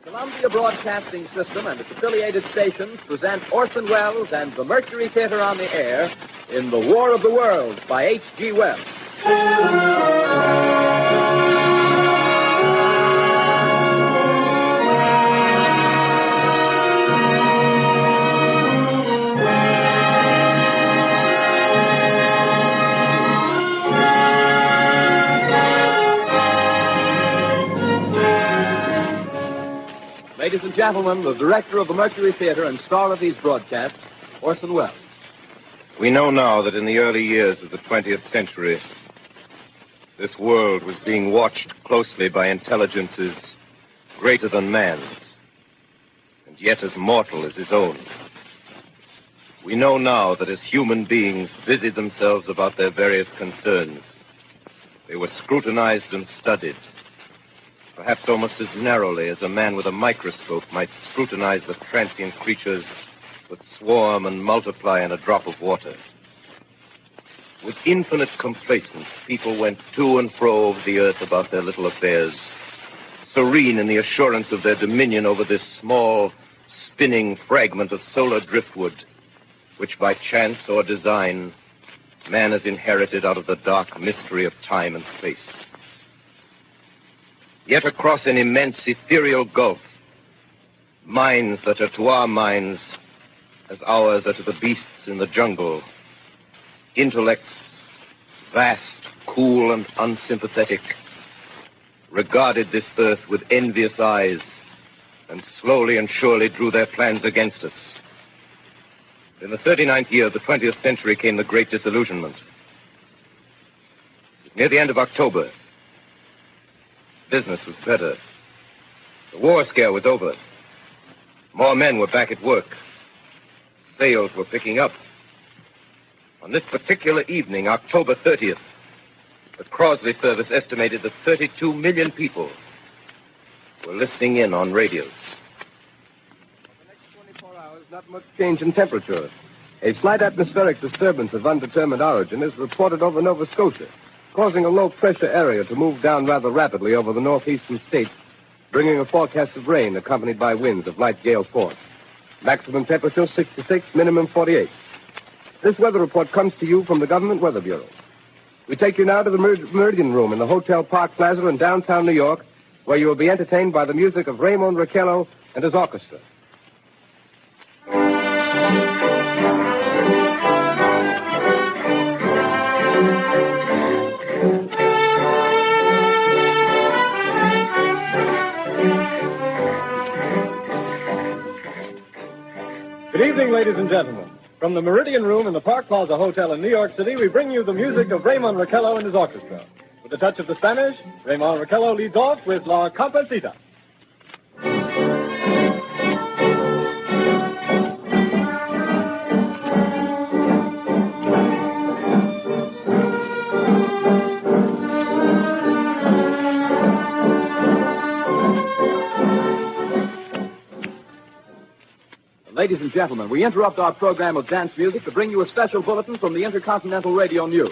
Columbia Broadcasting System and its affiliated stations present Orson Welles and the Mercury Theater on the air in The War of the Worlds by H.G. Wells. Ladies and gentlemen, the director of the Mercury Theater and star of these broadcasts, Orson Welles. We know now that in the early years of the 20th century, this world was being watched closely by intelligences greater than man's, and yet as mortal as his own. We know now that as human beings busied themselves about their various concerns, they were scrutinized and studied, perhaps almost as narrowly as a man with a microscope might scrutinize the transient creatures that swarm and multiply in a drop of water. With infinite complacence, people went to and fro over the earth about their little affairs, serene in the assurance of their dominion over this small, spinning fragment of solar driftwood, which by chance or design, man has inherited out of the dark mystery of time and space. Yet across an immense ethereal gulf, minds that are to our minds as ours are to the beasts in the jungle, intellects vast, cool, and unsympathetic, regarded this earth with envious eyes and slowly and surely drew their plans against us. In the 39th year of the 20th century came the Great Disillusionment. Near the end of October, business was better. The war scare was over. More men were back at work. Sales were picking up. On this particular evening, October 30th, the Crosley service estimated that 32 million people were listening in on radios. For the next 24 hours, not much change in temperature. A slight atmospheric disturbance of undetermined origin is reported over Nova Scotia, causing a low-pressure area to move down rather rapidly over the northeastern states, bringing a forecast of rain accompanied by winds of light gale force. Maximum temperature 66, minimum 48. This weather report comes to you from the Government Weather Bureau. We take you now to the Meridian Room in the Hotel Park Plaza in downtown New York, where you will be entertained by the music of Raymond Raquello and his orchestra. Good evening, ladies and gentlemen. From the Meridian Room in the Park Plaza Hotel in New York City, we bring you the music of Raymond Raquello and his orchestra. With a touch of the Spanish, Raymond Raquello leads off with La Comparsita. Ladies and gentlemen, we interrupt our program of dance music to bring you a special bulletin from the Intercontinental Radio News.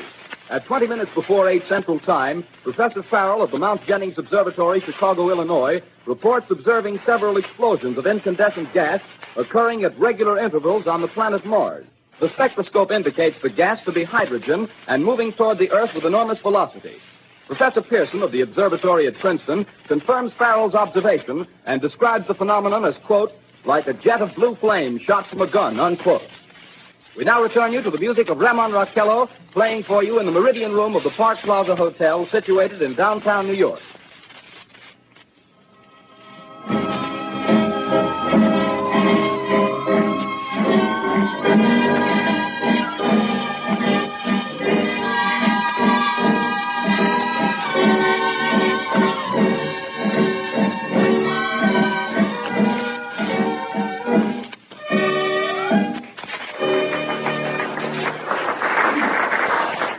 At 20 minutes before 8 Central Time, Professor Farrell of the Mount Jennings Observatory, Chicago, Illinois, reports observing several explosions of incandescent gas occurring at regular intervals on the planet Mars. The spectroscope indicates the gas to be hydrogen and moving toward the Earth with enormous velocity. Professor Pearson of the observatory at Princeton confirms Farrell's observation and describes the phenomenon as, quote, like a jet of blue flame shot from a gun, unquote. We now return you to the music of Raymond Raquello, playing for you in the Meridian Room of the Park Plaza Hotel, situated in downtown New York.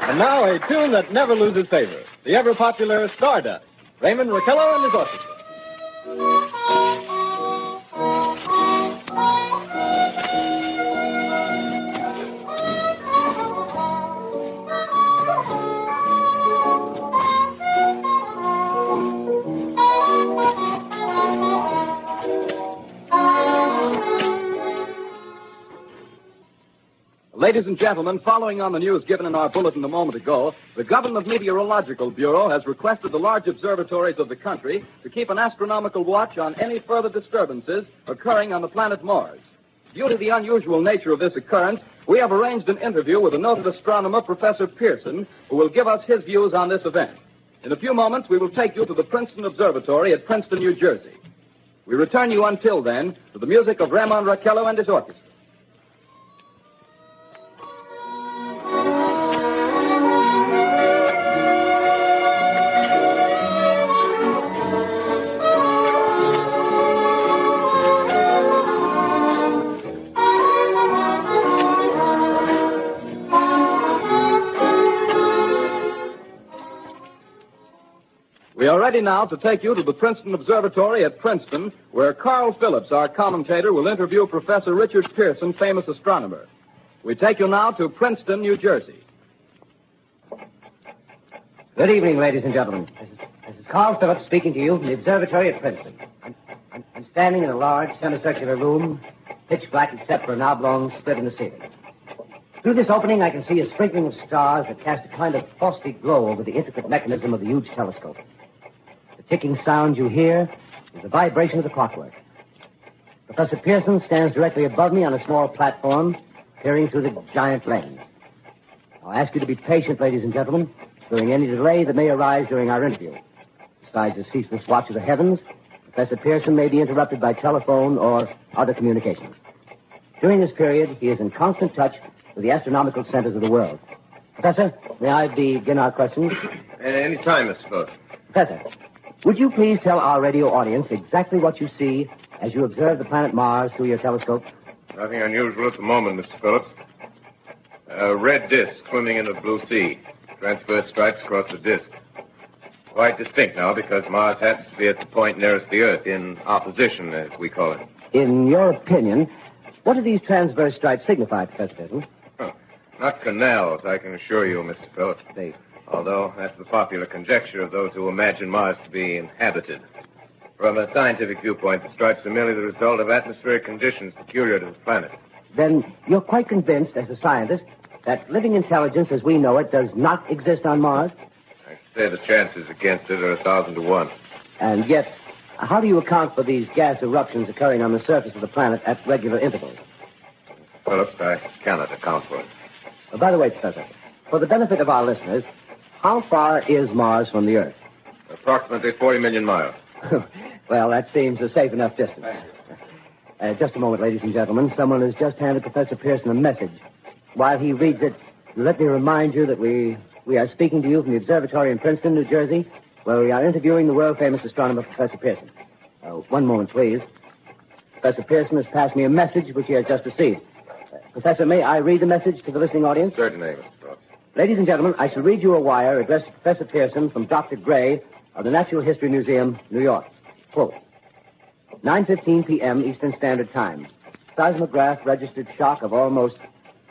And now a tune that never loses favor, the ever-popular Stardust, Raymond Raquello and his orchestra. Ladies and gentlemen, following on the news given in our bulletin a moment ago, the Government Meteorological Bureau has requested the large observatories of the country to keep an astronomical watch on any further disturbances occurring on the planet Mars. Due to the unusual nature of this occurrence, we have arranged an interview with the noted astronomer, Professor Pearson, who will give us his views on this event. In a few moments, we will take you to the Princeton Observatory at Princeton, New Jersey. We return you until then to the music of Ramon Raquello and his orchestra. We are ready now to take you to the Princeton Observatory at Princeton, where Carl Phillips, our commentator, will interview Professor Richard Pearson, famous astronomer. We take you now to Princeton, New Jersey. Good evening, ladies and gentlemen. This is Carl Phillips speaking to you from the observatory at Princeton. I'm standing in a large semicircular room, pitch black except for an oblong split in the ceiling. Through this opening, I can see a sprinkling of stars that cast a kind of frosty glow over the intricate mechanism of the huge telescope. The ticking sound you hear is the vibration of the clockwork. Professor Pearson stands directly above me on a small platform, peering through the giant lens. I'll ask you to be patient, ladies and gentlemen, during any delay that may arise during our interview. Besides the ceaseless watch of the heavens, Professor Pearson may be interrupted by telephone or other communications. During this period, he is in constant touch with the astronomical centers of the world. Professor, may I begin our questions? Any time, Mr. Phillips. Professor, would you please tell our radio audience exactly what you see as you observe the planet Mars through your telescope? Nothing unusual at the moment, Mr. Phillips. A red disk swimming in the blue sea. Transverse stripes across the disk. Quite distinct now because Mars happens to be at the point nearest the Earth, in opposition, as we call it. In your opinion, what do these transverse stripes signify, Professor Pearson? Not canals, I can assure you, Mr. Phillips. Although that's the popular conjecture of those who imagine Mars to be inhabited. From a scientific viewpoint, the stripes are merely the result of atmospheric conditions peculiar to the planet. Then you're quite convinced, as a scientist, that living intelligence as we know it does not exist on Mars? I should say the chances against it are 1,000 to 1. And yet, how do you account for these gas eruptions occurring on the surface of the planet at regular intervals? Phillips, I cannot account for it. By the way, Professor, for the benefit of our listeners, how far is Mars from the Earth? Approximately 40 million miles. Well, that seems a safe enough distance. Just a moment, ladies and gentlemen. Someone has just handed Professor Pearson a message. While he reads it, let me remind you that we are speaking to you from the observatory in Princeton, New Jersey, where we are interviewing the world-famous astronomer, Professor Pearson. One moment, please. Professor Pearson has passed me a message which he has just received. Professor, may I read the message to the listening audience? Certainly, Mr. Phillips. Ladies and gentlemen, I shall read you a wire addressed to Professor Pearson from Dr. Gray of the Natural History Museum, New York. Quote, 9:15 p.m. Eastern Standard Time. Seismograph registered shock of almost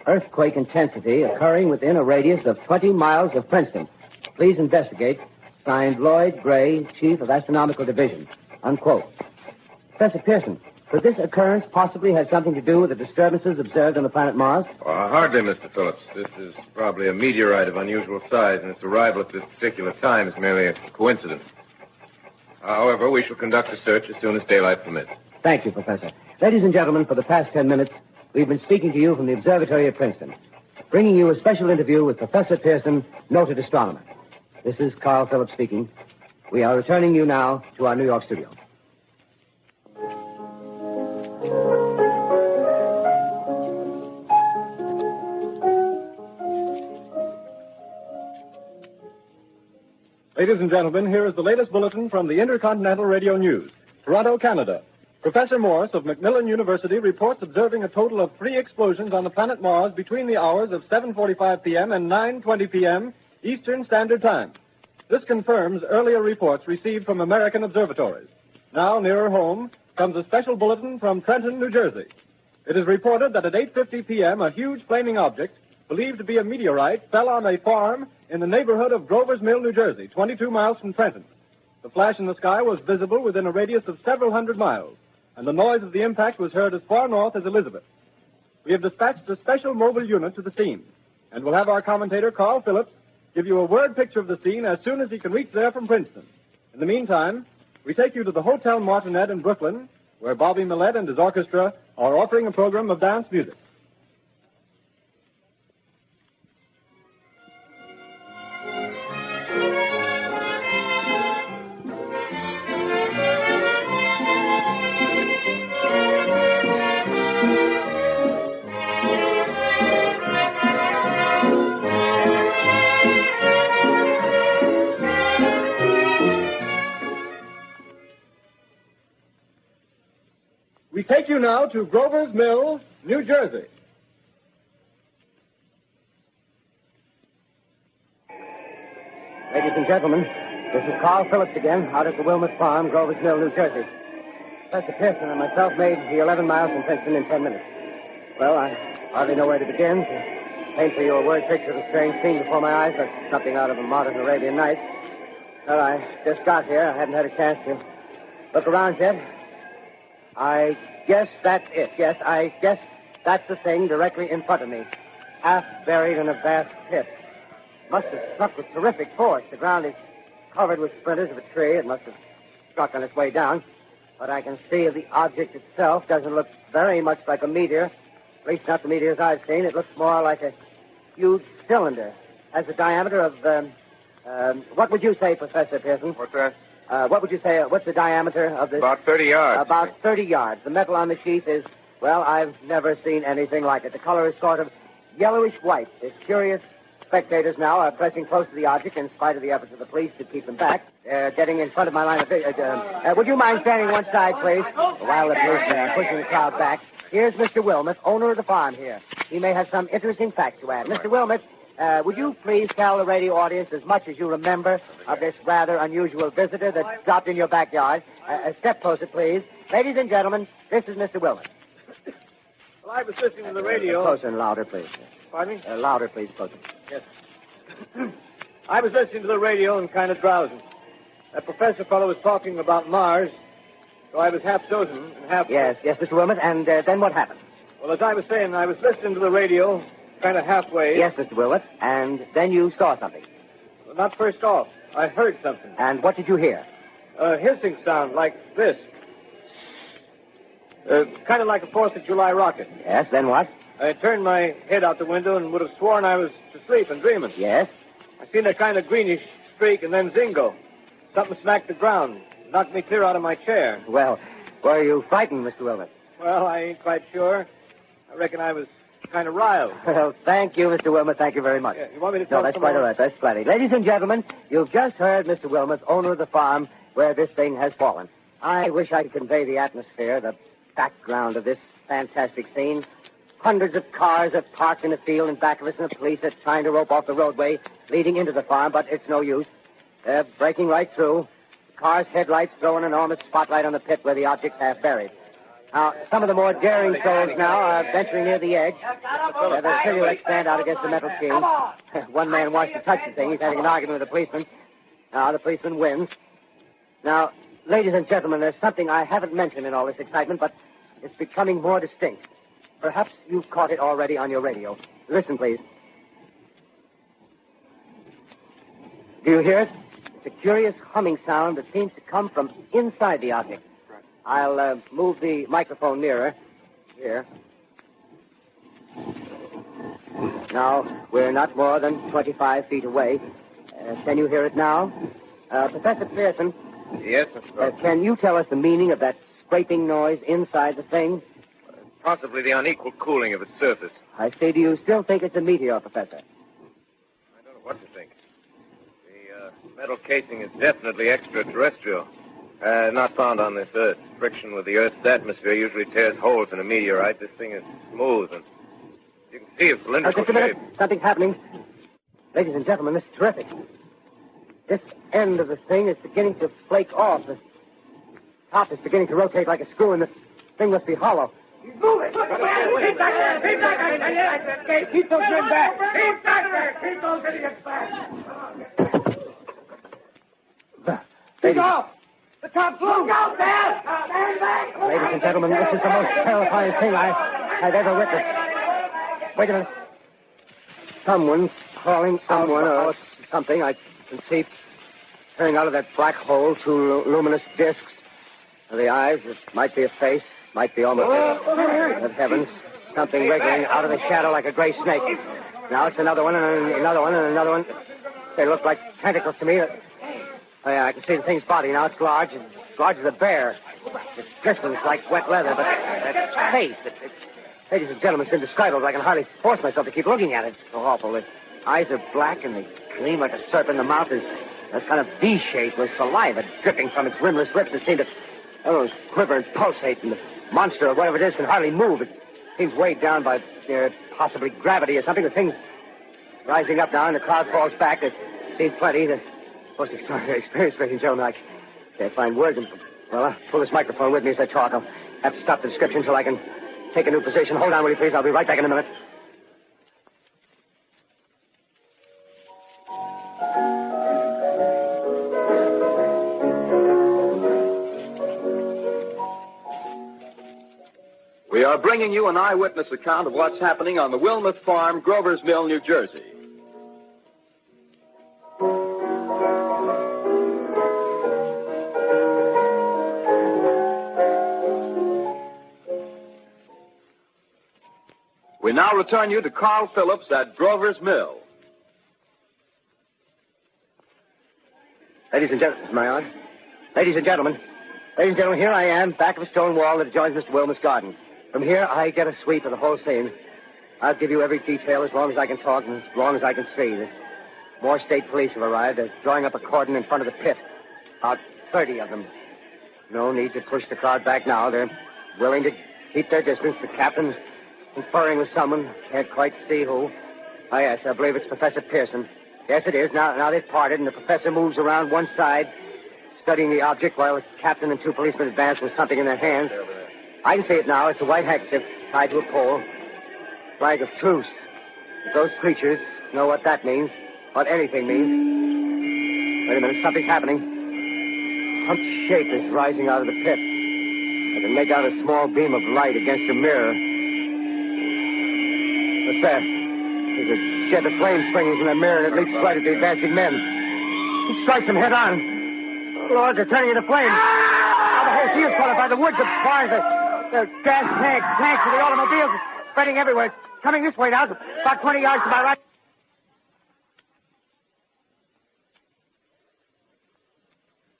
earthquake intensity occurring within a radius of 20 miles of Princeton. Please investigate. Signed, Lloyd Gray, Chief of Astronomical Division. Unquote. Professor Pearson, could this occurrence possibly have something to do with the disturbances observed on the planet Mars? Hardly, Mr. Phillips. This is probably a meteorite of unusual size, and its arrival at this particular time is merely a coincidence. However, we shall conduct a search as soon as daylight permits. Thank you, Professor. Ladies and gentlemen, for the past 10 minutes, we've been speaking to you from the observatory at Princeton, bringing you a special interview with Professor Pearson, noted astronomer. This is Carl Phillips speaking. We are returning you now to our New York studio. Ladies and gentlemen, here is the latest bulletin from the Intercontinental Radio News. Toronto, Canada. Professor Morse of Macmillan University reports observing a total of 3 explosions on the planet Mars between the hours of 7:45 p.m. and 9:20 p.m. Eastern Standard Time. This confirms earlier reports received from American observatories. Now, nearer home, comes a special bulletin from Trenton, New Jersey. It is reported that at 8:50 p.m., a huge flaming object, believed to be a meteorite, fell on a farm in the neighborhood of Grover's Mill, New Jersey, 22 miles from Trenton. The flash in the sky was visible within a radius of several hundred miles, and the noise of the impact was heard as far north as Elizabeth. we have dispatched a special mobile unit to the scene, and we'll have our commentator, Carl Phillips, give you a word picture of the scene as soon as he can reach there from Princeton. In the meantime, we take you to the Hotel Martinet in Brooklyn, where Bobby Millett and his orchestra are offering a program of dance music. We take you now to Grover's Mill, New Jersey. Ladies and gentlemen, this is Carl Phillips again, out at the Wilmot Farm, Grover's Mill, New Jersey. Professor Pearson and myself made the 11 miles from Princeton in 10 minutes. Well, I hardly know where to begin. To paint for you a word picture of a strange scene before my eyes, like something out of a modern Arabian Nights. Well, I just got here. I haven't had a chance to look around yet. I guess that's it. Yes, I guess that's the thing directly in front of me. Half buried in a vast pit. Must have struck with terrific force. The ground is covered with splinters of a tree. It must have struck on its way down. But I can see the object itself doesn't look very much like a meteor. At least not the meteors I've seen. It looks more like a huge cylinder. Has a diameter of, what would you say, Professor Pearson? What's that? What would you say, what's the diameter of this? About 30 yards. About 30 yards. The metal on the sheath is, well, I've never seen anything like it. The color is sort of yellowish white. The curious spectators now are pressing close to the object in spite of the efforts of the police to keep them back. They're getting in front of my line of vision. Would you mind standing one side, please? While the police are pushing the crowd back. Here's Mr. Wilmot, owner of the farm here. He may have some interesting facts to add. Mr. Wilmot, would you please tell the radio audience as much as you remember of this rather unusual visitor that dropped in your backyard? A step closer, please. Ladies and gentlemen, this is Mr. Wilmot. Well, I was listening to the radio. Closer and louder, please. Pardon me? Louder, please, closer. Yes. I was listening to the radio and kind of drowsing. That professor fellow was talking about Mars, so I was half chosen and half... Yes, Mr. Wilmot, and then what happened? Well, as I was saying, I was listening to the radio, kind of halfway. Yes, Mr. Wilmot, and then you saw something. Well, not first off. I heard something. And what did you hear? A hissing sound like this. Kind of like a 4th of July rocket. Yes, then what? I turned my head out the window and would have sworn I was asleep and dreaming. Yes? I seen a kind of greenish streak and then zingo. Something smacked the ground. Knocked me clear out of my chair. Well, were you frightened, Mr. Wilmot? Well, I ain't quite sure. I reckon I was kind of riled. Well, thank you, Mr. Wilmot. Thank you very much. Yeah, you want me to No, talk that's some quite more? all right. That's plenty. Ladies and gentlemen, you've just heard Mr. Wilmot, owner of the farm where this thing has fallen. I wish I could convey the atmosphere, the background of this fantastic scene. Hundreds of cars are parked in a field in back of us, and the police are trying to rope off the roadway leading into the farm, but it's no use. They're breaking right through. The car's headlights throw an enormous spotlight on the pit where the object's half buried. Now, some of the more daring souls now are venturing near the edge. Their silhouettes stand out against the metal sheen. One man wants to touch the thing. He's having an argument with the policeman. Now, the policeman wins. Now, ladies and gentlemen, there's something I haven't mentioned in all this excitement, but it's becoming more distinct. Perhaps you've caught it already on your radio. Listen, please. Do you hear it? It's a curious humming sound that seems to come from inside the object. I'll move the microphone nearer. Here. Now, we're not more than 25 feet away. Can you hear it now? Professor Pearson. Yes, Mr. Can you tell us the meaning of that scraping noise inside the thing? Possibly the unequal cooling of its surface. I say, do you still think it's a meteor, Professor? I don't know what to think. The metal casing is definitely extraterrestrial. Not found on this Earth. Friction with the Earth's atmosphere usually tears holes in a meteorite. This thing is smooth, and you can see it's cylindrical Just a minute. shape. Something's happening. Ladies and gentlemen, this is terrific. This end of the thing is beginning to flake off. The top is beginning to rotate like a screw, and the thing must be hollow. He's moving. Keep back there. Keep back there. Keep those men back. Keep back there. Keep those idiots back. He's off. The top flew. Look out there. Stand back. Ladies and gentlemen, this is the most terrifying thing I've ever witnessed. Wait a minute. Someone's calling someone or something. I can see turning out of that black hole two luminous discs. The eyes, it might be a face, might be almost... Good heavens. Something wriggling out of the shadow like a gray snake. Now it's another one and another one and another one. They look like tentacles to me. Oh, yeah, I can see the thing's body. Now it's large. As large as a bear. It glistens like wet leather, but that face, ladies and gentlemen, it's indescribable. I can hardly force myself to keep looking at it. It's so awful. The eyes are black and they gleam like a serpent. The mouth is a kind of D-shape with saliva dripping from its rimless lips that seem to quiver and pulsate. And the monster or whatever it is can hardly move. It seems weighed down by possibly gravity or something. The thing's rising up now and the crowd falls back. It seems plenty. The most extraordinary experience, ladies and gentlemen. I can't find words. Well, I'll pull this microphone with me as I talk. I'll have to stop the description until I can take a new position. Hold on, will you, please? I'll be right back in a minute. We are bringing you an eyewitness account of what's happening on the Wilmouth Farm, Grover's Mill, New Jersey. We now return you to Carl Phillips at Grover's Mill. Ladies and gentlemen, am I on? Ladies and gentlemen, here I am, back of a stone wall that adjoins Mr. Wilmot's garden. From here, I get a sweep of the whole scene. I'll give you every detail as long as I can talk and as long as I can see. More state police have arrived. They're drawing up a cordon in front of the pit. About 30 of them. No need to push the crowd back now. They're willing to keep their distance. The captain's conferring with someone. Can't quite see who. Oh, yes, I believe it's Professor Pearson. Yes, it is. Now they've parted, and the professor moves around one side, studying the object while the captain and two policemen advance with something in their hands. I can see it now. It's a white handkerchief tied to a pole. Flag of truce. If those creatures know what that means, what anything means. Wait a minute, something's happening. A humped shape is rising out of the pit. I can make out a small beam of light against a mirror. What's that? There's a shed of flame springing from the mirror, and it leaps right at the advancing men. He strikes them head on. Oh, Lord, they're turning into flames. Now the whole field's caught up by the woods, the barns, the gas tanks of the automobiles spreading everywhere. It's coming this way now, about 20 yards to my right.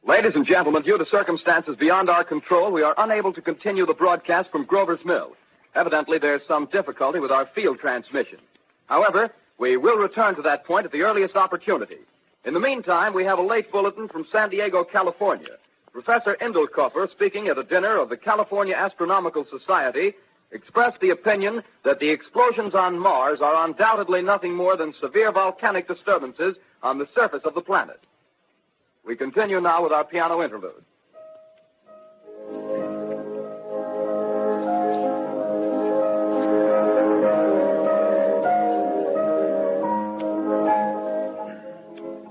Ladies and gentlemen, due to circumstances beyond our control, we are unable to continue the broadcast from Grover's Mill. Evidently, there's some difficulty with our field transmission. However, we will return to that point at the earliest opportunity. In the meantime, we have a late bulletin from San Diego, California. Professor Indelkoffer, speaking at a dinner of the California Astronomical Society, expressed the opinion that the explosions on Mars are undoubtedly nothing more than severe volcanic disturbances on the surface of the planet. We continue now with our piano interlude.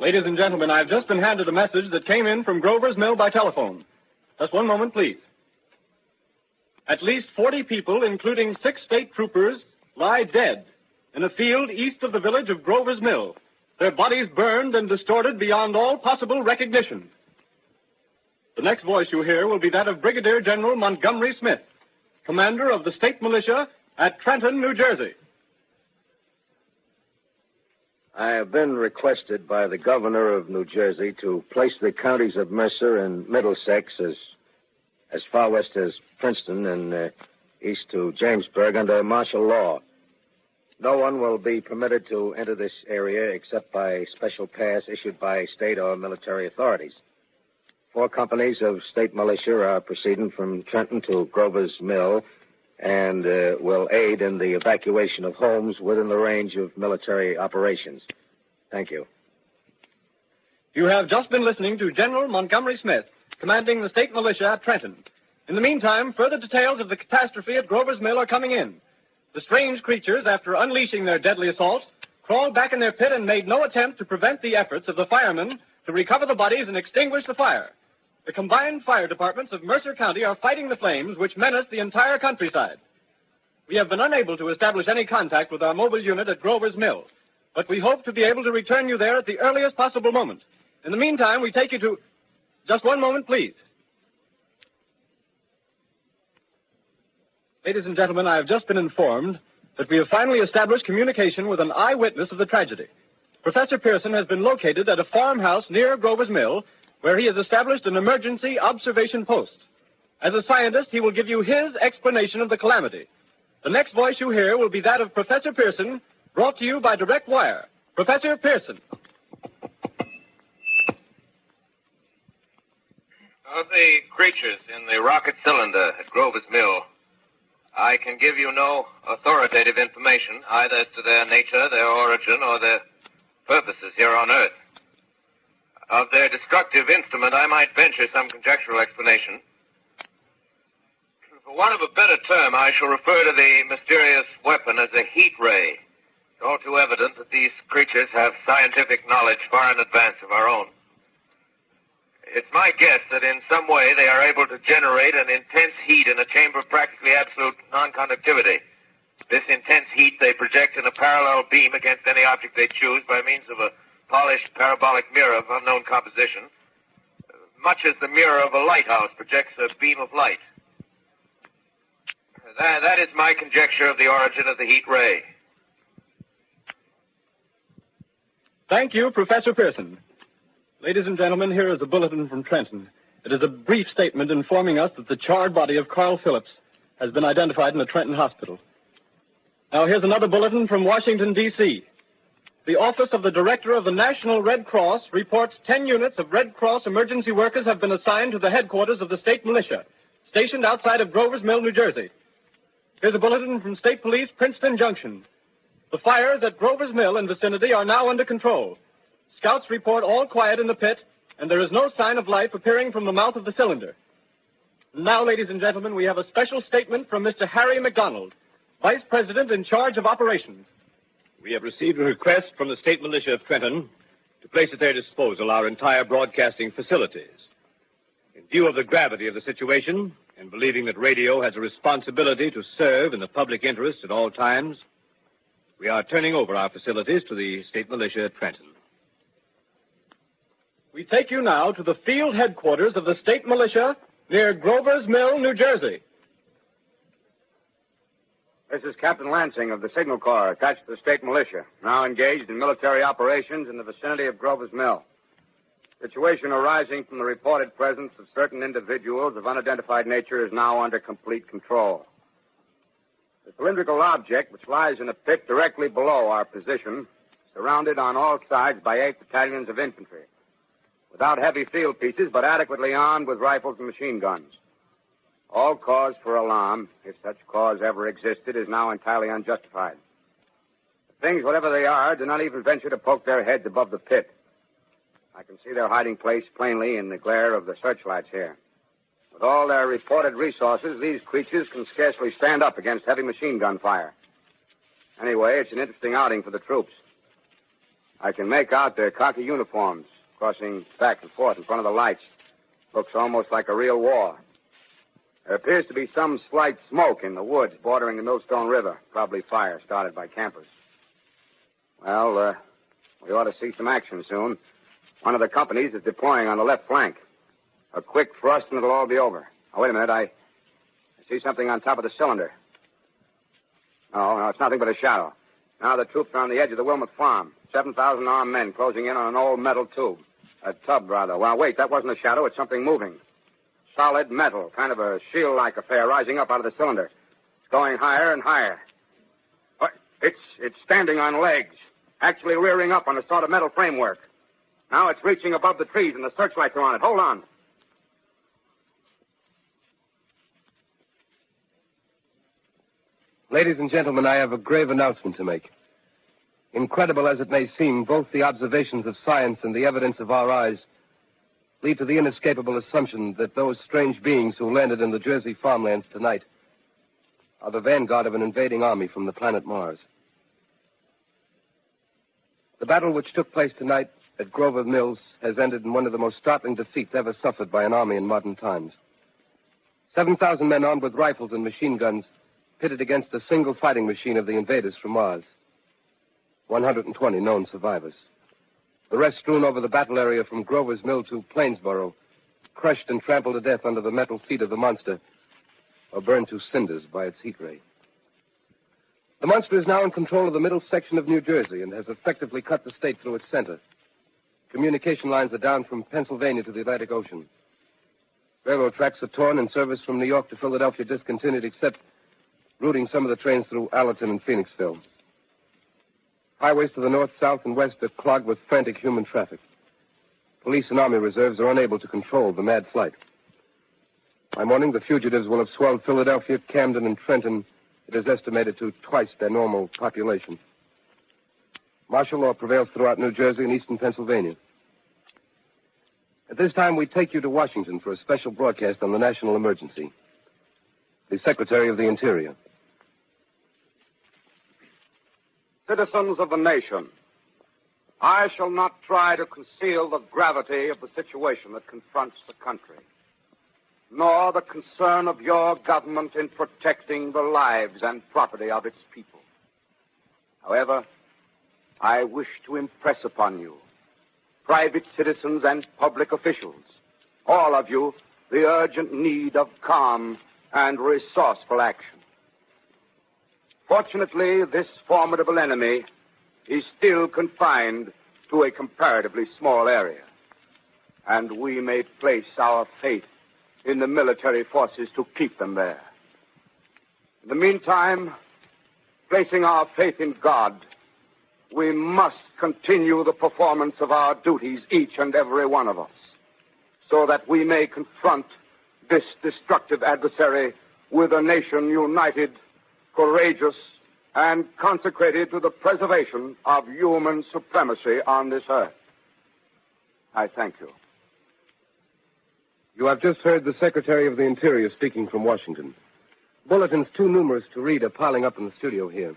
Ladies and gentlemen, I've just been handed a message that came in from Grover's Mill by telephone. Just one moment, please. At least 40 people, including 6 state troopers, lie dead in a field east of the village of Grover's Mill. Their bodies burned and distorted beyond all possible recognition. The next voice you hear will be that of Brigadier General Montgomery Smith, commander of the state militia at Trenton, New Jersey. I have been requested by the governor of New Jersey to place the counties of Mercer and Middlesex as far west as Princeton and east to Jamesburg under martial law. No one will be permitted to enter this area except by special pass issued by state or military authorities. 4 companies of state militia are proceeding from Trenton to Grover's Mill and will aid in the evacuation of homes within the range of military operations. Thank you. You have just been listening to General Montgomery Smith, commanding the state militia at Trenton. In the meantime, further details of the catastrophe at Grover's Mill are coming in. The strange creatures, after unleashing their deadly assault, crawled back in their pit and made no attempt to prevent the efforts of the firemen to recover the bodies and extinguish the fire. The combined fire departments of Mercer County are fighting the flames which menace the entire countryside. We have been unable to establish any contact with our mobile unit at Grover's Mill, but we hope to be able to return you there at the earliest possible moment. In the meantime, we take you to... Just one moment, please. Ladies and gentlemen, I have just been informed that we have finally established communication with an eyewitness of the tragedy. Professor Pearson has been located at a farmhouse near Grover's Mill, where he has established an emergency observation post. As a scientist, he will give you his explanation of the calamity. The next voice you hear will be that of Professor Pearson, brought to you by direct wire. Professor Pearson. Of the creatures in the rocket cylinder at Grover's Mill, I can give you no authoritative information, either as to their nature, their origin, or their purposes here on Earth. Of their destructive instrument, I might venture some conjectural explanation. For want of a better term, I shall refer to the mysterious weapon as a heat ray. It's all too evident that these creatures have scientific knowledge far in advance of our own. It's my guess that in some way they are able to generate an intense heat in a chamber of practically absolute non-conductivity. This intense heat they project in a parallel beam against any object they choose by means of a polished parabolic mirror of unknown composition, much as the mirror of a lighthouse projects a beam of light. That is my conjecture of the origin of the heat ray. Thank you, Professor Pearson. Ladies and gentlemen, here is a bulletin from Trenton. It is a brief statement informing us that the charred body of Carl Phillips has been identified in the Trenton Hospital. Now, here's another bulletin from Washington, D.C. The Office of the Director of the National Red Cross reports 10 units of Red Cross emergency workers have been assigned to the headquarters of the state militia, stationed outside of Grover's Mill, New Jersey. Here's a bulletin from State Police, Princeton Junction. The fires at Grover's Mill and vicinity are now under control. Scouts report all quiet in the pit, and there is no sign of life appearing from the mouth of the cylinder. Now, ladies and gentlemen, we have a special statement from Mr. Harry McDonald, Vice President in charge of operations. We have received a request from the state militia of Trenton to place at their disposal our entire broadcasting facilities. In view of the gravity of the situation, and believing that radio has a responsibility to serve in the public interest at all times, we are turning over our facilities to the state militia at Trenton. We take you now to the field headquarters of the state militia near Grover's Mill, New Jersey. This is Captain Lansing of the Signal Corps, attached to the state militia, now engaged in military operations in the vicinity of Grover's Mill. Situation arising from the reported presence of certain individuals of unidentified nature is now under complete control. The cylindrical object, which lies in a pit directly below our position, surrounded on all sides by 8 battalions of infantry, without heavy field pieces, but adequately armed with rifles and machine guns. All cause for alarm, if such cause ever existed, is now entirely unjustified. The things, whatever they are, do not even venture to poke their heads above the pit. I can see their hiding place plainly in the glare of the searchlights here. With all their reported resources, these creatures can scarcely stand up against heavy machine gun fire. Anyway, it's an interesting outing for the troops. I can make out their khaki uniforms crossing back and forth in front of the lights. Looks almost like a real war. There appears to be some slight smoke in the woods bordering the Millstone River, probably fire started by campers. Well, we ought to see some action soon. One of the companies is deploying on the left flank. A quick thrust and it'll all be over. Oh, wait a minute. I see something on top of the cylinder. No, it's nothing but a shadow. Now the troops are on the edge of the Wilmot Farm. 7,000 armed men closing in on an old metal tube. A tub, rather. Well, wait, that wasn't a shadow. It's something moving. Solid metal, kind of a shield-like affair rising up out of the cylinder. It's going higher and higher. What? It's standing on legs, actually rearing up on a sort of metal framework. Now it's reaching above the trees and the searchlights are on it. Hold on. Ladies and gentlemen, I have a grave announcement to make. Incredible as it may seem, both the observations of science and the evidence of our eyes lead to the inescapable assumption that those strange beings who landed in the Jersey farmlands tonight are the vanguard of an invading army from the planet Mars. The battle which took place tonight at Grover Mills has ended in one of the most startling defeats ever suffered by an army in modern times. 7,000 men armed with rifles and machine guns pitted against a single fighting machine of the invaders from Mars. 120 known survivors. The rest strewn over the battle area from Grover's Mill to Plainsboro, crushed and trampled to death under the metal feet of the monster, or burned to cinders by its heat ray. The monster is now in control of the middle section of New Jersey and has effectively cut the state through its center. Communication lines are down from Pennsylvania to the Atlantic Ocean. Railroad tracks are torn and service from New York to Philadelphia discontinued, except routing some of the trains through Allerton and Phoenixville. Highways to the north, south, and west are clogged with frantic human traffic. Police and army reserves are unable to control the mad flight. By morning, the fugitives will have swelled Philadelphia, Camden, and Trenton. It is estimated to twice their normal population. Martial law prevails throughout New Jersey and eastern Pennsylvania. At this time, we take you to Washington for a special broadcast on the national emergency. The Secretary of the Interior. Citizens of the nation, I shall not try to conceal the gravity of the situation that confronts the country, nor the concern of your government in protecting the lives and property of its people. However, I wish to impress upon you, private citizens and public officials, all of you, the urgent need of calm and resourceful action. Fortunately, this formidable enemy is still confined to a comparatively small area, and we may place our faith in the military forces to keep them there. In the meantime, placing our faith in God, we must continue the performance of our duties, each and every one of us, so that we may confront this destructive adversary with a nation united, courageous, and consecrated to the preservation of human supremacy on this earth. I thank you. You have just heard the Secretary of the Interior speaking from Washington. Bulletins too numerous to read are piling up in the studio here.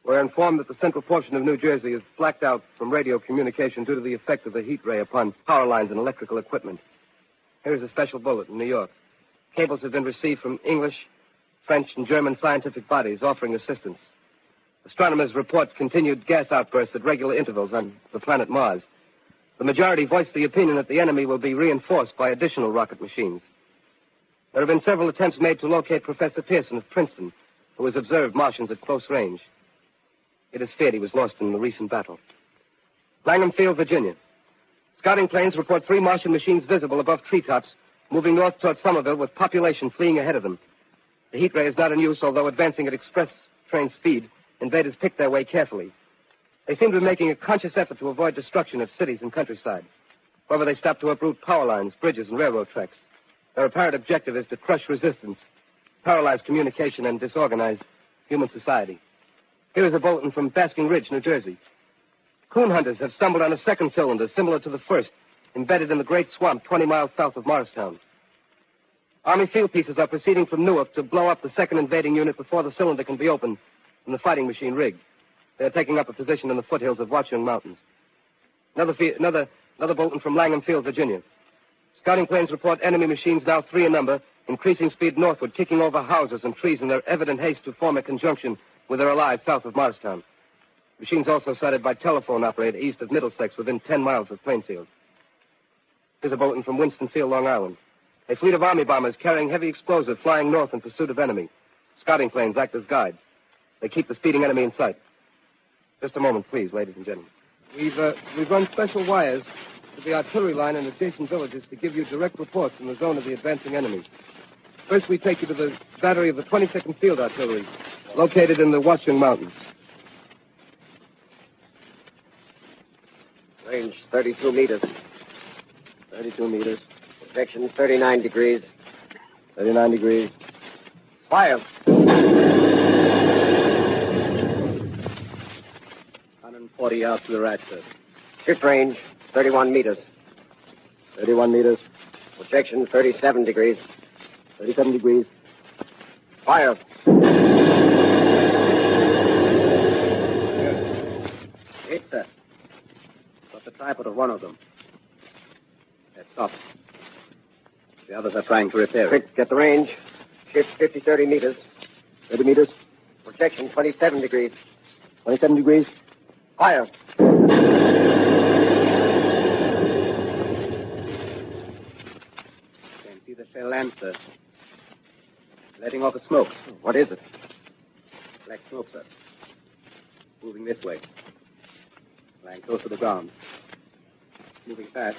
We're informed that the central portion of New Jersey is blacked out from radio communication due to the effect of the heat ray upon power lines and electrical equipment. Here's a special bulletin in New York. Cables have been received from English, French, and German scientific bodies offering assistance. Astronomers report continued gas outbursts at regular intervals on the planet Mars. The majority voiced the opinion that the enemy will be reinforced by additional rocket machines. There have been several attempts made to locate Professor Pearson of Princeton, who has observed Martians at close range. It is feared he was lost in the recent battle. Langham Field, Virginia. Scouting planes report 3 Martian machines visible above treetops, moving north toward Somerville with population fleeing ahead of them. The heat ray is not in use, although advancing at express train speed, invaders pick their way carefully. They seem to be making a conscious effort to avoid destruction of cities and countryside. However, they stop to uproot power lines, bridges, and railroad tracks. Their apparent objective is to crush resistance, paralyze communication, and disorganize human society. Here is a bulletin from Basking Ridge, New Jersey. Coon hunters have stumbled on a second cylinder similar to the first, embedded in the great swamp 20 miles south of Morristown. Army field pieces are proceeding from Newark to blow up the second invading unit before the cylinder can be opened and the fighting machine rigged. They are taking up a position in the foothills of Watchung Mountains. Another bulletin from Langham Field, Virginia. Scouting planes report enemy machines, now 3 in number, increasing speed northward, kicking over houses and trees in their evident haste to form a conjunction with their allies south of Morristown. Machines also sighted by telephone operator east of Middlesex within 10 miles of Plainfield. Here's a bulletin from Winston-Field, Long Island. A fleet of Army bombers carrying heavy explosive flying north in pursuit of enemy. Scouting planes act as guides. They keep the speeding enemy in sight. Just a moment, please, ladies and gentlemen. We've run special wires to the artillery line in adjacent villages to give you direct reports in the zone of the advancing enemy. First, we take you to the battery of the 22nd Field Artillery, located in the Watchung Mountains. Range 32 meters. 32 meters. Projection 39 degrees. 39 degrees. Fire. 140 yards to the right, sir. Shift range 31 meters. 31 meters. Projection 37 degrees. 37 degrees. Fire. Hit, sir. Got the tripod of one of them. That's off. The others are trying to repair it. Quick, get the range. Shift 50-30 meters. 30 meters. Projection 27 degrees. 27 degrees. Fire. Can't see the shell lamp, sir. Letting off a smoke. What is it? Black smoke, sir. Moving this way. Lying close to the ground. Moving fast.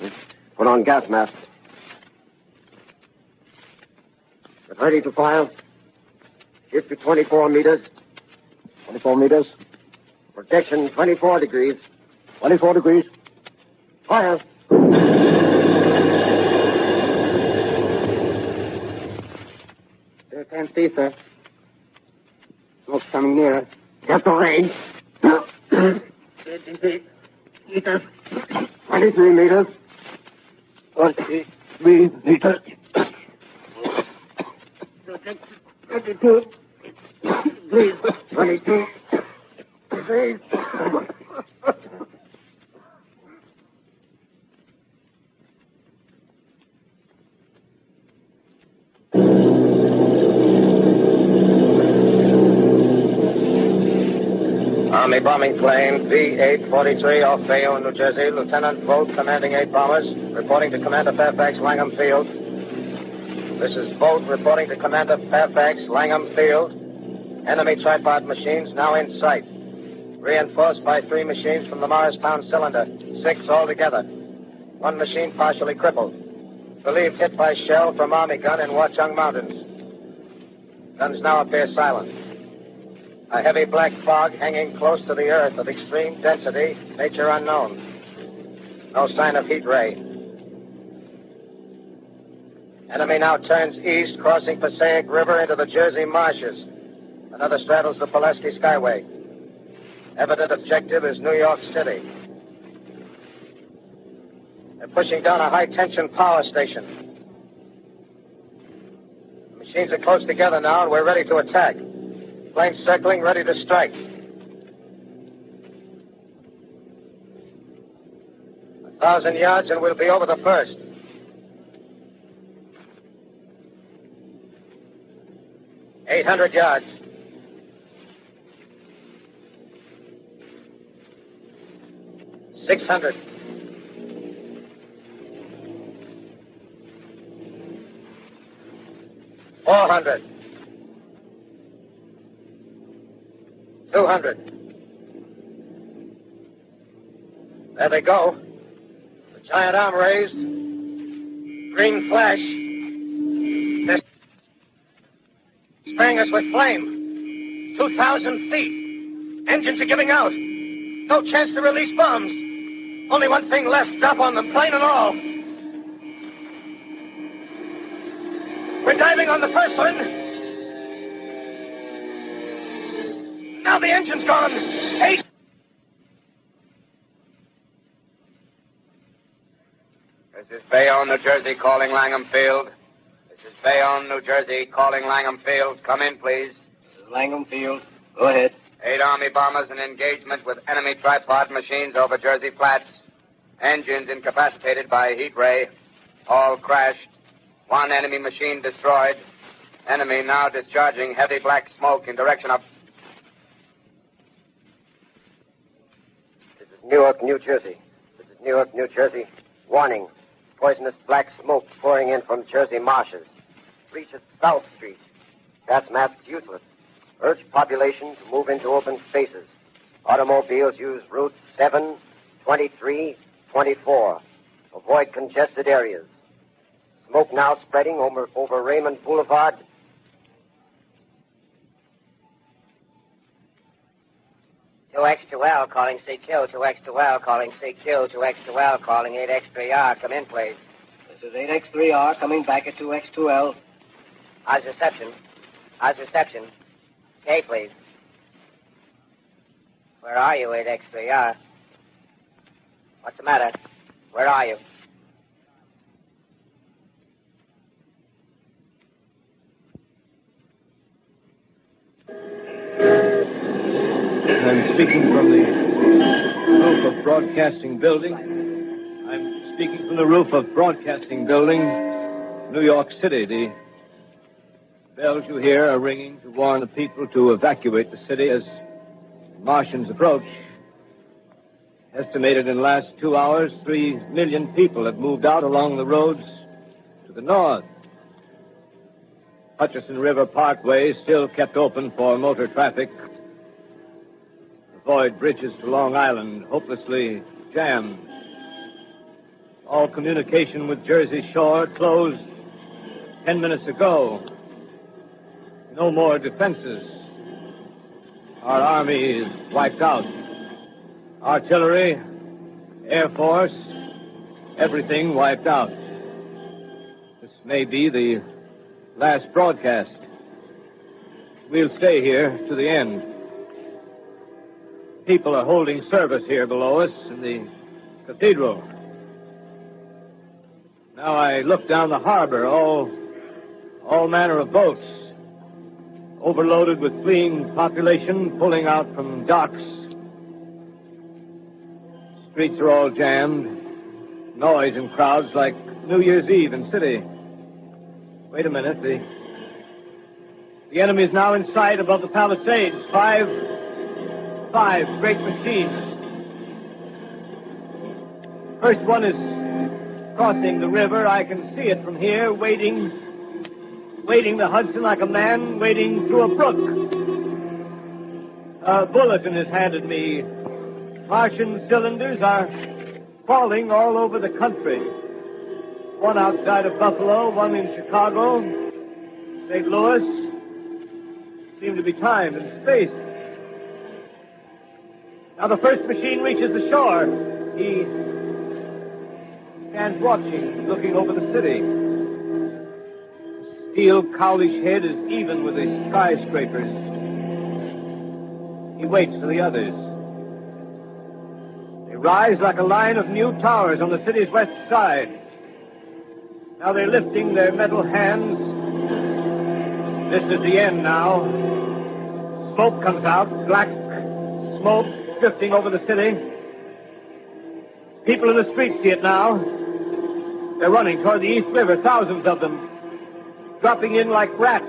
Put on gas masks. Get ready to fire. Shift to 24 meters. 24 meters. Projection 24 degrees. 24 degrees. Fire. Still can't see, sir. Smoke's coming nearer. Get the range. 23 meters. 23 meters. 23 meters. 22 degrees. 22 degrees. Army bombing plane B-843 off Bayonne, New Jersey. Lieutenant Vogt, commanding 8 bombers, reporting to Commander Fairfax, Langham Field. This is Vogt reporting to Commander Fairfax, Langham Field. Enemy tripod machines now in sight. Reinforced by 3 machines from the Morristown cylinder. 6 altogether. 1 machine partially crippled. Believed hit by shell from Army gun in Watchung Mountains. Guns now appear silent. A heavy black fog hanging close to the earth of extreme density, nature unknown. No sign of heat ray. Enemy now turns east, crossing Passaic River into the Jersey marshes. Another straddles the Pulaski Skyway. Evident objective is New York City. They're pushing down a high-tension power station. The machines are close together now, and we're ready to attack. Planes circling, ready to strike. 1,000 yards, and we'll be over the first. $800 yards. $600. $400. 200. There they go. The giant arm raised. Green flash. They're spraying us with flame. 2,000 feet. Engines are giving out. No chance to release bombs. Only one thing left. Drop on them, plane and all. We're diving on the first one. Now the engine's gone. 8. This is Bayonne, New Jersey, calling Langham Field. This is Bayonne, New Jersey, calling Langham Field. Come in, please. This is Langham Field. Go ahead. 8 Army bombers in engagement with enemy tripod machines over Jersey Flats. Engines incapacitated by heat ray. All crashed. 1 enemy machine destroyed. Enemy now discharging heavy black smoke in direction of... Newark, New Jersey. This is Newark, New Jersey. Warning. Poisonous black smoke pouring in from Jersey marshes. Reaches South Street. Gas masks useless. Urge population to move into open spaces. Automobiles use routes 7, 23, 24. Avoid congested areas. Smoke now spreading over Raymond Boulevard. Two X2L calling CQ. 2X2L calling CQ. 2X2L calling 8X3R. Come in, please. This is 8X3R coming back at 2X2L. How's reception? How's reception? Okay, please. Where are you, 8X3R? What's the matter? Where are you? I'm speaking from the roof of Broadcasting Building. I'm speaking from the roof of Broadcasting Building, New York City. Bells you hear are ringing to warn the people to evacuate the city as Martians approach. Estimated in the last 2 hours, 3 million people have moved out along the roads to the north. Hutchison River Parkway is still kept open for motor traffic. The void bridges to Long Island hopelessly jammed. All communication with Jersey Shore closed 10 minutes ago. No more defenses. Our army is wiped out. Artillery, Air Force, everything wiped out. This may be the last broadcast. We'll stay here to the end. People are holding service here below us in the cathedral. Now I look down the harbor, all manner of boats, overloaded with fleeing population pulling out from docks. Streets are all jammed. Noise and crowds like New Year's Eve in city. Wait a minute. The enemy is now in sight above the Palisades. Five great machines. First one is crossing the river. I can see it from here, wading the Hudson like a man wading through a brook. A bulletin is handed me. Martian cylinders are falling all over the country. One outside of Buffalo, one in Chicago, St. Louis. Seem to be timed and spaced. Now the first machine reaches the shore. He stands watching, looking over the city. The steel cowlish head is even with the skyscrapers. He waits for the others. They rise like a line of new towers on the city's west side. Now they're lifting their metal hands. This is the end now. Smoke comes out, black smoke drifting over the city. People in the streets see it now. They're running toward the East River, thousands of them, dropping in like rats.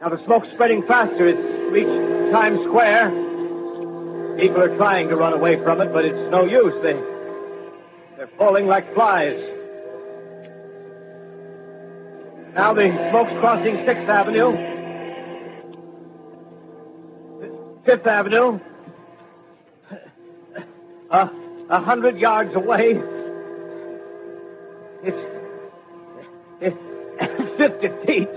Now the smoke's spreading faster. It's reached Times Square. People are trying to run away from it, but it's no use. They're falling like flies. Now the smoke's crossing 6th Avenue. 5th Avenue. 100 yards away. It's 50 feet.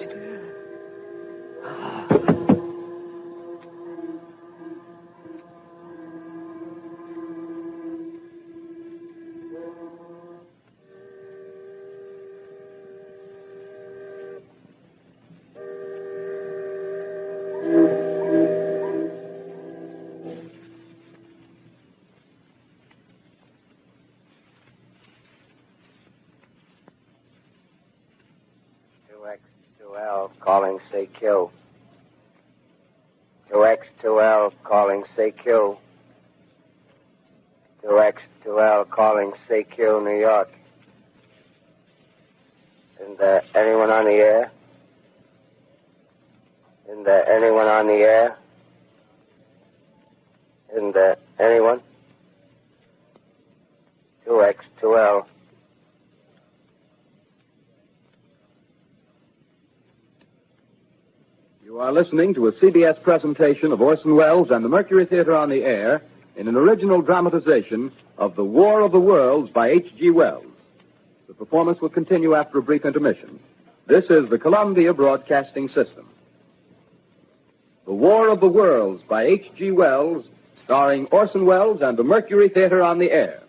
Calling, say Q. 2X2L calling, say Q. 2X2L calling, say Q, New York. Isn't there anyone on the air? Isn't there anyone on the air? Isn't there anyone? 2X2L. You are listening to a CBS presentation of Orson Welles and the Mercury Theater on the Air in an original dramatization of The War of the Worlds by H.G. Wells. The performance will continue after a brief intermission. This is the Columbia Broadcasting System. The War of the Worlds by H.G. Wells, starring Orson Welles and the Mercury Theater on the Air.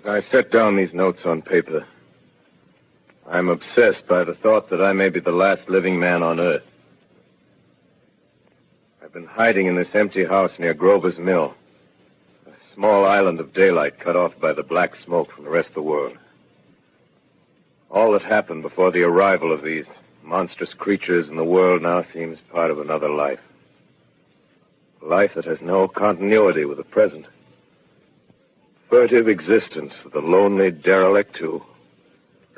I set down these notes on paper. I'm obsessed by the thought that I may be the last living man on Earth. I've been hiding in this empty house near Grover's Mill. A small island of daylight cut off by the black smoke from the rest of the world. All that happened before the arrival of these monstrous creatures in the world now seems part of another life. A life that has no continuity with the present. Furtive existence of the lonely derelict who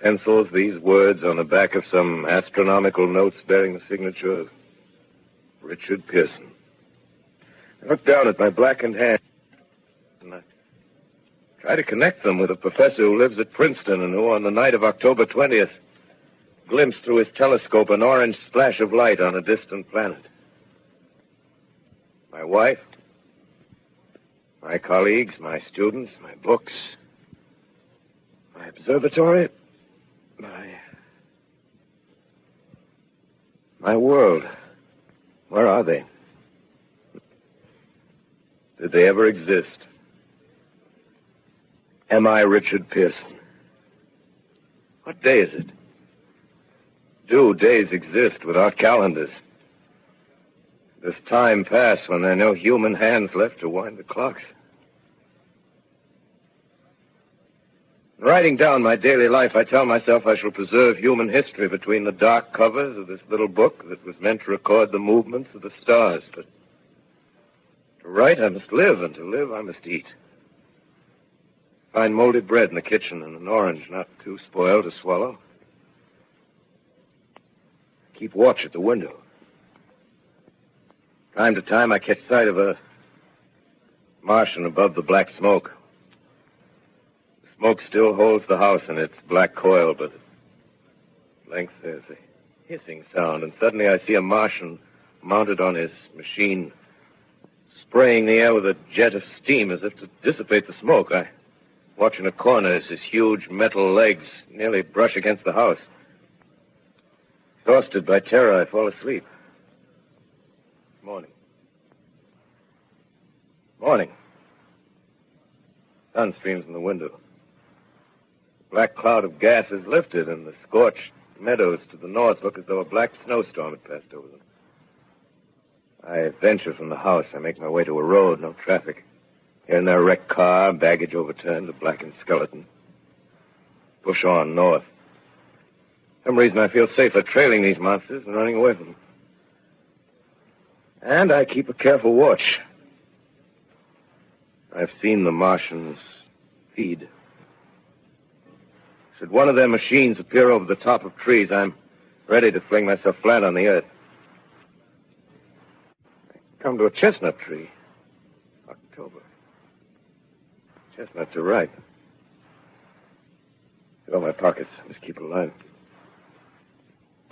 pencils these words on the back of some astronomical notes bearing the signature of Richard Pearson. I look down at my blackened hand and I try to connect them with a professor who lives at Princeton and who, on the night of October 20th, glimpsed through his telescope an orange splash of light on a distant planet. My wife, my colleagues, my students, my books, my observatory, my world. Where are they? Did they ever exist? Am I Richard Pearson? What day is it? Do days exist without calendars? Does time pass when there are no human hands left to wind the clocks? In writing down my daily life, I tell myself I shall preserve human history between the dark covers of this little book that was meant to record the movements of the stars. But to write, I must live, and to live, I must eat. Find moldy bread in the kitchen and an orange not too spoiled to swallow. Keep watch at the window. Time to time, I catch sight of a Martian above the black smoke. The smoke still holds the house in its black coil, but at length there's a hissing sound, and suddenly I see a Martian mounted on his machine, spraying the air with a jet of steam as if to dissipate the smoke. I watch in a corner as his huge metal legs nearly brush against the house. Exhausted by terror, I fall asleep. Morning. Sun streams in the window. The black cloud of gas is lifted, and the scorched meadows to the north look as though a black snowstorm had passed over them. I venture from the house. I make my way to a road, no traffic. Here and there, a wrecked car, baggage overturned, a blackened skeleton. Push on north. For some reason, I feel safer trailing these monsters than running away from them. And I keep a careful watch. I've seen the Martians feed. Should one of their machines appear over the top of trees, I'm ready to fling myself flat on the earth. I come to a chestnut tree. October. Chestnuts are ripe. Fill my pockets. Must keep it alive.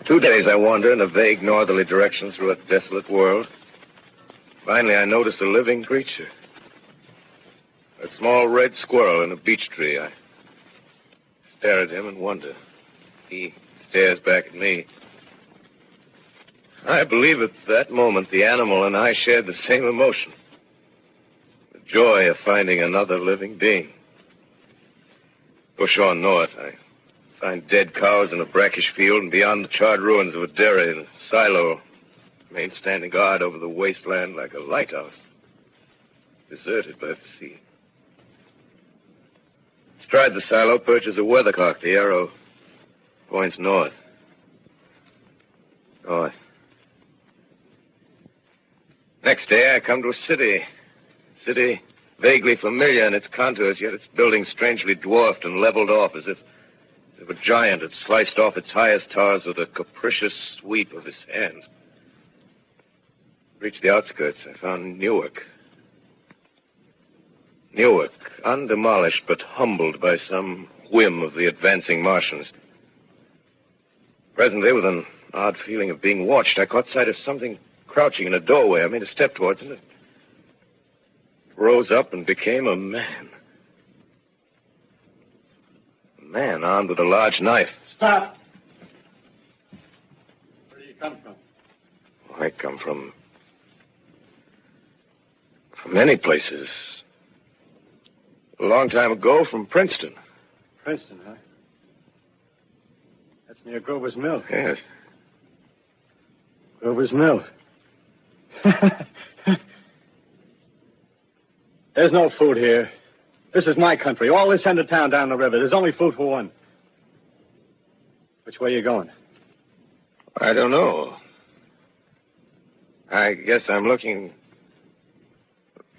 2 days I wander in a vague northerly direction through a desolate world. Finally, I notice a living creature. A small red squirrel in a beech tree. I stare at him and wonder. He stares back at me. I believe at that moment the animal and I shared the same emotion. The joy of finding another living being. Push on north. I find dead cows in a brackish field, and beyond the charred ruins of a dairy and a silo, remain standing guard over the wasteland like a lighthouse, deserted by the sea. Astride the silo perches a weathercock. The arrow points north. North. Next day, I come to a city. City vaguely familiar in its contours, yet its buildings strangely dwarfed and leveled off as if a giant had sliced off its highest towers with a capricious sweep of his hand. Reached the outskirts, I found Newark. Newark, undemolished but humbled by some whim of the advancing Martians. Presently, with an odd feeling of being watched, I caught sight of something crouching in a doorway. I made a step towards it. It rose up and became a man. A man armed with a large knife. Stop! Where do you come from? I come from many places. A long time ago, from Princeton. Princeton, huh? That's near Grover's Mill. Yes. Grover's Mill. There's no food here. This is my country. All this end of town down the river. There's only food for one. Which way are you going? I don't know. I guess I'm looking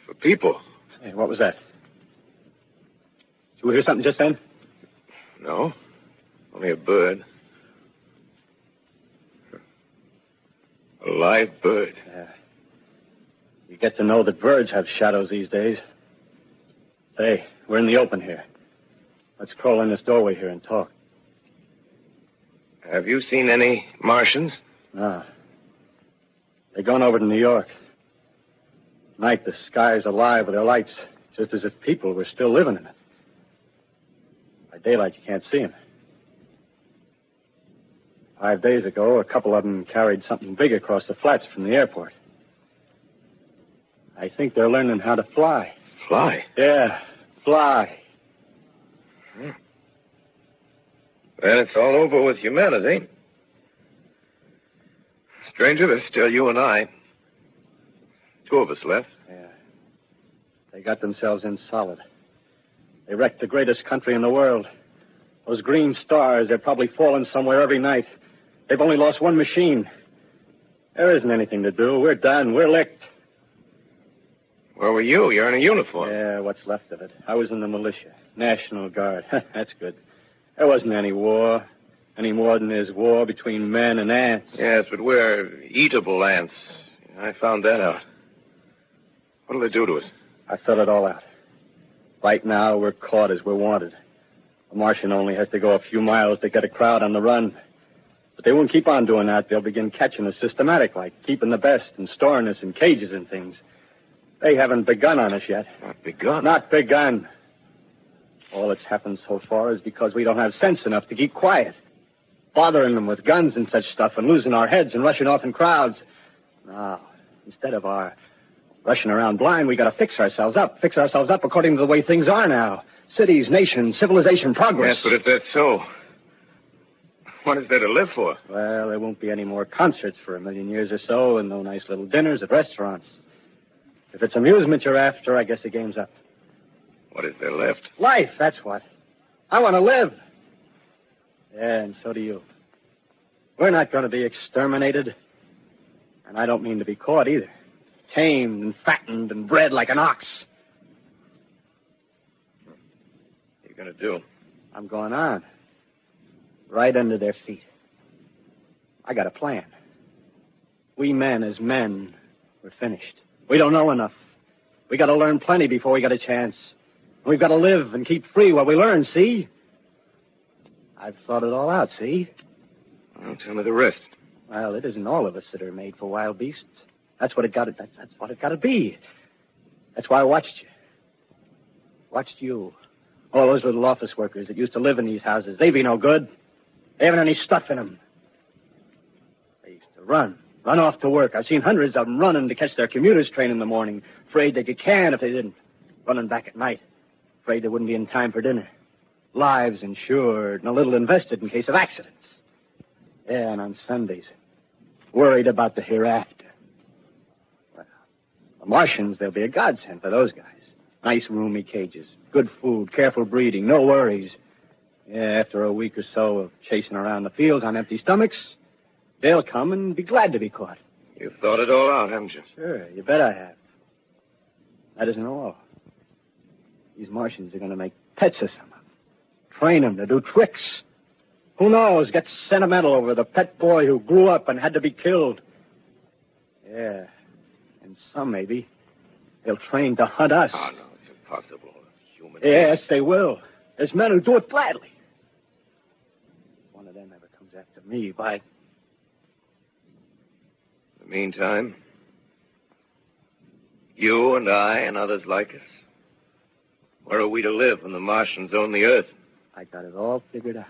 for people. Hey, what was that? Did you hear something just then? No. Only a bird. A live bird. Yeah. You get to know that birds have shadows these days. Hey, we're in the open here. Let's crawl in this doorway here and talk. Have you seen any Martians? No. They've gone over to New York. Night, the sky's alive with their lights, just as if people were still living in it. By daylight, you can't see them. 5 days ago, a couple of them carried something big across the flats from the airport. I think they're learning how to fly. Fly? Yeah, fly. Hmm. Well, it's all over with humanity. Stranger, there's still you and I. 2 of us left. Yeah. They got themselves in solid. They wrecked the greatest country in the world. Those green stars, they're probably falling somewhere every night. They've only lost one machine. There isn't anything to do. We're done. We're licked. Where were you? You're in a uniform. Yeah, what's left of it. I was in the militia. National Guard. That's good. There wasn't any war. Any more than there's war between men and ants. Yes, but we're eatable ants. I found that out. What'll they do to us? I thought it all out. Right now, we're caught as we're wanted. A Martian only has to go a few miles to get a crowd on the run. But they won't keep on doing that. They'll begin catching us systematic, like keeping the best and storing us in cages and things. They haven't begun on us yet. Not begun? Not begun. All that's happened so far is because we don't have sense enough to keep quiet. Bothering them with guns and such stuff and losing our heads and rushing off in crowds. Now, instead of our rushing around blind, we got to fix ourselves up. Fix ourselves up according to the way things are now. Cities, nations, civilization, progress. Yes, but if that's so, what is there to live for? Well, there won't be any more concerts for 1,000,000 years or so, and no nice little dinners at restaurants. If it's amusement you're after, I guess the game's up. What is there left? Life, that's what. I want to live. Yeah, and so do you. We're not going to be exterminated. And I don't mean to be caught either. Tamed and fattened and bred like an ox. What are you going to do? I'm going on. Right under their feet. I got a plan. We men as men, we're finished. We don't know enough. We got to learn plenty before we got a chance. We've got to live and keep free while we learn, see? I've thought it all out, see? Well, tell me the rest. Well, it isn't all of us that are made for wild beasts. That's what it got to be. That's why I watched you. Watched you. All those little office workers that used to live in these houses. They be no good. They haven't any stuff in them. They used to run off to work. I've seen hundreds of them running to catch their commuter's train in the morning, afraid they'd get canned if they didn't. Running back at night, afraid they wouldn't be in time for dinner. Lives insured and a little invested in case of accidents. Yeah, and on Sundays, worried about the hereafter. Well, the Martians, they'll be a godsend for those guys. Nice, roomy cages, good food, careful breeding, no worries. Yeah, after a week or so of chasing around the fields on empty stomachs, they'll come and be glad to be caught. You've thought it all out, haven't you? Sure, you bet I have. That isn't all. These Martians are going to make pets of some of them. Train them to do tricks. Who knows, get sentimental over the pet boy who grew up and had to be killed. Yeah, and some maybe. They'll train to hunt us. Oh, no, it's impossible. Human Yes, they will. There's men who do it gladly. If one of them ever comes after me, by... In the meantime, you and I and others like us, where are we to live when the Martians own the Earth? I got it all figured out.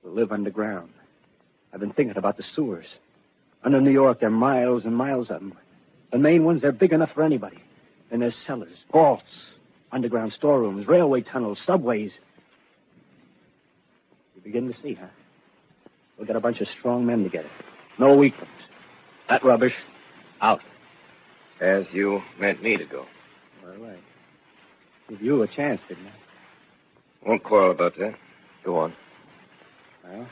We'll live underground. I've been thinking about the sewers. Under New York, there are miles and miles of them. The main ones, they're big enough for anybody. And there's cellars, vaults, underground storerooms, railway tunnels, subways. You begin to see, huh? We'll get a bunch of strong men together. No weaklings. That rubbish, out. As you meant me to go. Well, I gave you a chance, didn't I? Won't quarrel about that. Go on. Well,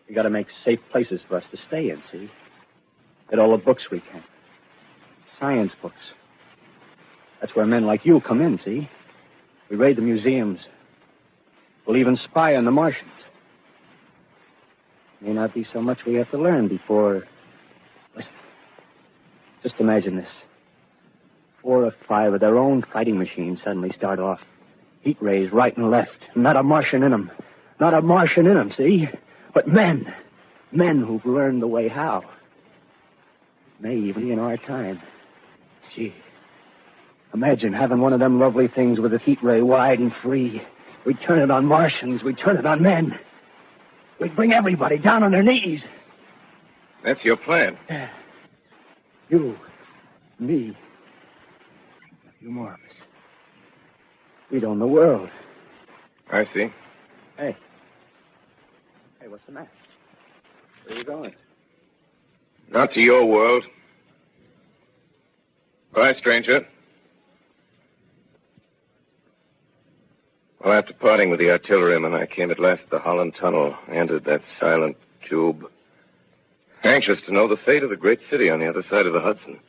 we got to make safe places for us to stay in, see? Get all the books we can. Science books. That's where men like you come in, see? We raid the museums. We'll even spy on the Martians. May not be so much we have to learn before... Listen. Just imagine this. 4 or 5 of their own fighting machines suddenly start off. Heat rays right and left. Not a Martian in them. Not a Martian in them, see? But men. Men who've learned the way how. May even be in our time. Gee. Imagine having one of them lovely things with a heat ray wide and free. We'd turn it on Martians. We'd turn it on men. We'd bring everybody down on their knees. That's your plan. You, me, a few more of us. We'd own the world. I see. Hey. Hey, what's the matter? Where are you going? Not to your world. Bye, stranger. Well, after parting with the artilleryman, I came at last to the Holland Tunnel. I entered that silent tube. Anxious to know the fate of the great city on the other side of the Hudson.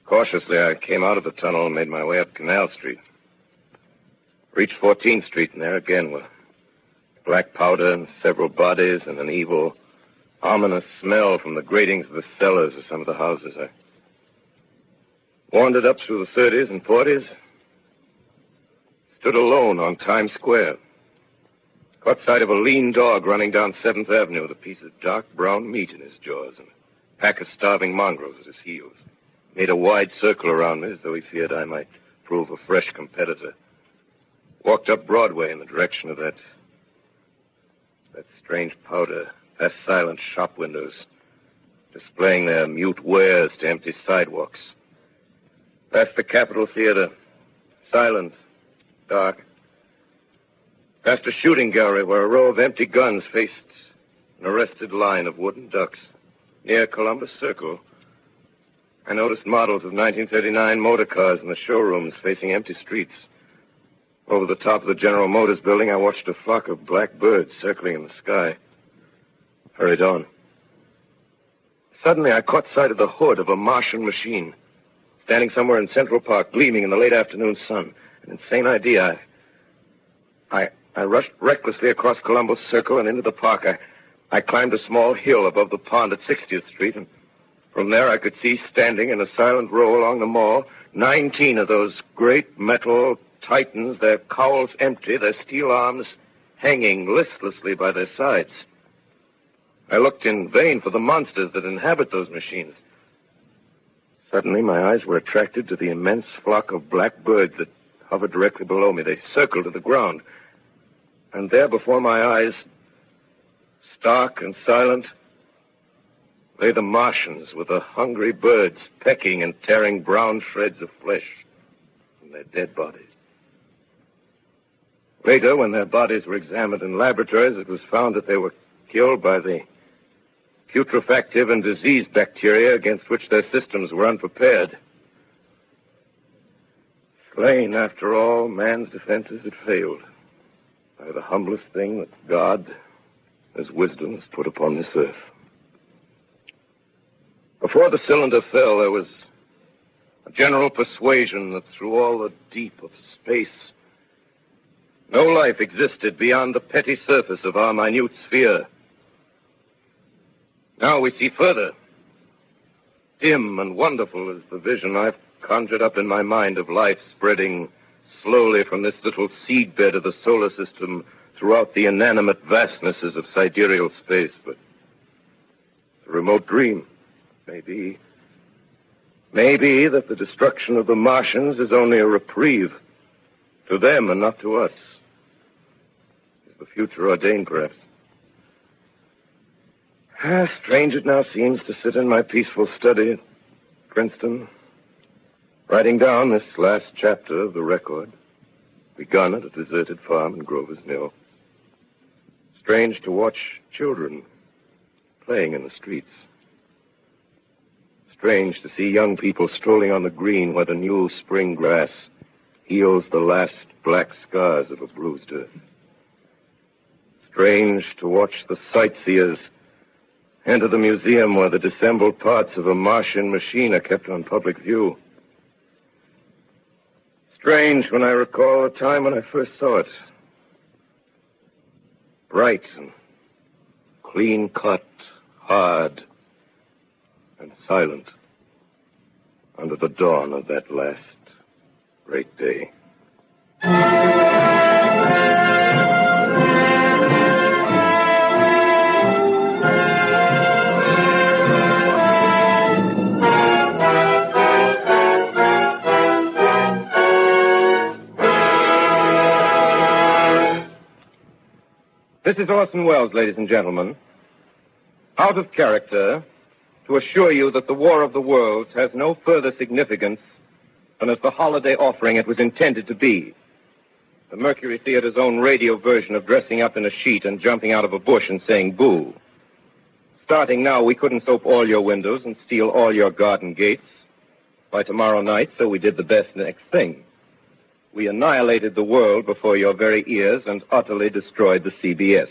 Cautiously, I came out of the tunnel and made my way up Canal Street. Reached 14th Street, and there again were black powder and several bodies and an evil, ominous smell from the gratings of the cellars of some of the houses. I wandered up through the 30s and 40s. Stood alone on Times Square. Caught sight of a lean dog running down 7th Avenue with a piece of dark brown meat in his jaws and a pack of starving mongrels at his heels. Made a wide circle around me as though he feared I might prove a fresh competitor. Walked up Broadway in the direction of that strange powder, past silent shop windows, displaying their mute wares to empty sidewalks. Past the Capitol Theater, silent, dark. Past a shooting gallery where a row of empty guns faced an arrested line of wooden ducks. Near Columbus Circle, I noticed models of 1939 motor cars in the showrooms facing empty streets. Over the top of the General Motors building, I watched a flock of black birds circling in the sky. Hurried on. Suddenly, I caught sight of the hood of a Martian machine, standing somewhere in Central Park, gleaming in the late afternoon sun. An insane idea. I rushed recklessly across Columbus Circle and into the park. I climbed a small hill above the pond at 60th Street, and from there I could see, standing in a silent row along the mall, 19 of those great metal titans, their cowls empty, their steel arms hanging listlessly by their sides. I looked in vain for the monsters that inhabit those machines. Suddenly, my eyes were attracted to the immense flock of black birds that hovered directly below me. They circled to the ground. And there before my eyes, stark and silent, lay the Martians with the hungry birds pecking and tearing brown shreds of flesh from their dead bodies. Later, when their bodies were examined in laboratories, it was found that they were killed by the putrefactive and disease bacteria against which their systems were unprepared. Slain, after all, man's defenses had failed by the humblest thing that God, His wisdom, has put upon this earth. Before the cylinder fell, there was a general persuasion that through all the deep of space, no life existed beyond the petty surface of our minute sphere. Now we see further. Dim and wonderful is the vision I've conjured up in my mind of life spreading slowly from this little seedbed of the solar system throughout the inanimate vastnesses of sidereal space. But a remote dream, maybe that the destruction of the Martians is only a reprieve to them and not to us. Is the future ordained, perhaps? Strange it now seems to sit in my peaceful study at Princeton, writing down this last chapter of the record, begun at a deserted farm in Grover's Mill. Strange to watch children playing in the streets. Strange to see young people strolling on the green where the new spring grass heals the last black scars of a bruised earth. Strange to watch the sightseers enter the museum where the disassembled parts of a Martian machine are kept on public view. Strange when I recall the time when I first saw it. Bright and clean-cut, hard and silent under the dawn of that last great day. This is Orson Welles, ladies and gentlemen. Out of character, to assure you that the War of the Worlds has no further significance than as the holiday offering it was intended to be. The Mercury Theater's own radio version of dressing up in a sheet and jumping out of a bush and saying boo. Starting now, we couldn't soap all your windows and steal all your garden gates. By tomorrow night, so we did the best next thing. We annihilated the world before your very ears and utterly destroyed the CBS.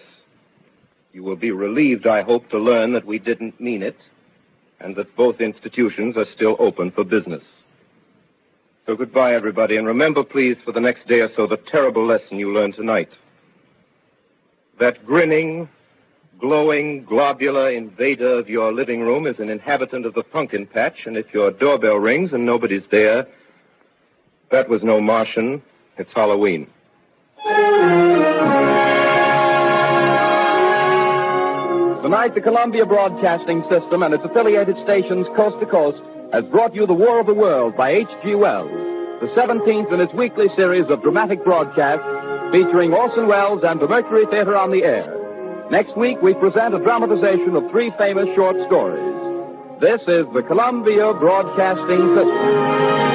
You will be relieved, I hope, to learn that we didn't mean it, and that both institutions are still open for business. So goodbye, everybody, and remember, please, for the next day or so, the terrible lesson you learned tonight. That grinning, glowing, globular invader of your living room is an inhabitant of the pumpkin patch, and if your doorbell rings and nobody's there, that was no Martian. It's Halloween. Tonight, the Columbia Broadcasting System and its affiliated stations coast to coast has brought you The War of the World by H.G. Wells, the 17th in its weekly series of dramatic broadcasts featuring Orson Welles and the Mercury Theater on the air. Next week, we present a dramatization of 3 famous short stories. This is the Columbia Broadcasting System.